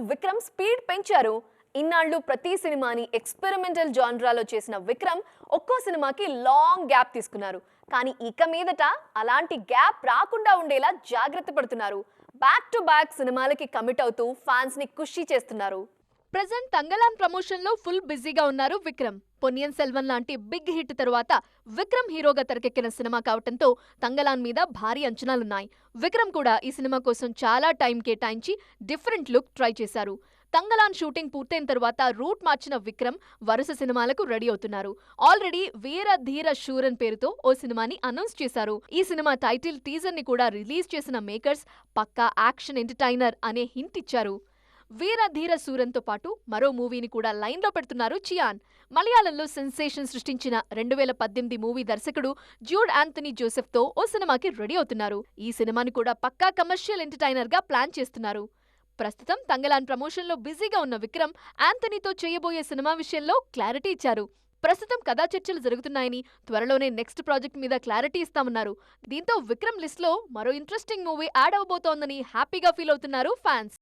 Vikram speed పెంచారు. ఇన్నాళ్ళు ప్రతి సినిమాని ఎక్స్పెరిమెంటల్ జానరాలో చేసిన విక్రమ్ ఒక్కో సినిమాకి లాంగ్ గ్యాప్ తీసుకున్నారు. కానీ ఇక మీదట అలాంటి గ్యాప్ రాకుండా ఉండేలా జాగ్రత్త పడుతున్నారు. బ్యాక్ టు బ్యాక్ సినిమాలకి కమిట్ అవుతూ ఫ్యాన్స్ ని ఖుషి చేస్తున్నారు. ప్రెజెంట్ తంగలాన్ ప్రమోషన్ లో ఫుల్ బిజీగా ఉన్నారు విక్రమ్. పొన్నియిన్ సెల్వన్ లాంటి బిగ్ హిట్ తరువాత విక్రమ్ హీరోగా తెరకెక్కిన సినిమా కావటంతో తంగలాన్ మీద భారీ అంచనాలున్నాయి. విక్రమ్ కూడా ఈ సినిమా కోసం చాలా టైం కేటాయించి డిఫరెంట్ లుక్ ట్రై చేశారు. తంగలాన్ షూటింగ్ పూర్తయిన తరువాత రూట్ మార్చిన విక్రమ్ వరుస సినిమాలకు రెడీ అవుతున్నారు. ఆల్రెడీ వీర ధీర శూరన్ పేరుతో ఓ సినిమాని అనౌన్స్ చేశారు. ఈ సినిమా టైటిల్ టీజర్ ని కూడా రిలీజ్ చేసిన మేకర్స్ పక్కా యాక్షన్ ఎంటర్టైనర్ అనే హింట్ ఇచ్చారు. వీర ధీర శూరన్తో పాటు మరో మూవీని కూడా లైన్లో పెడుతున్నారు చియాన్. మలయాళంలో సెన్సేషన్ సృష్టించిన 2018 మూవీ దర్శకుడు జ్యూడ్ ఆంథనీ జోసెఫ్తో ఓ సినిమాకి రెడీ అవుతున్నారు. ఈ సినిమాని కూడా పక్కా కమర్షియల్ ఎంటర్టైనర్ గా ప్లాన్ చేస్తున్నారు. ప్రస్తుతం తంగలాన్ ప్రమోషన్లో బిజీగా ఉన్న విక్రమ్ ఆంథనీతో చేయబోయే సినిమా విషయంలో క్లారిటీ ఇచ్చారు. ప్రస్తుతం కథా చర్చలు జరుగుతున్నాయని, త్వరలోనే నెక్స్ట్ ప్రాజెక్ట్ మీద క్లారిటీ ఇస్తామన్నారు. దీంతో విక్రమ్ లిస్ట్ లో మరో ఇంట్రెస్టింగ్ మూవీ యాడ్ అవబోతోందని హ్యాపీగా ఫీల్ అవుతున్నారు ఫ్యాన్స్.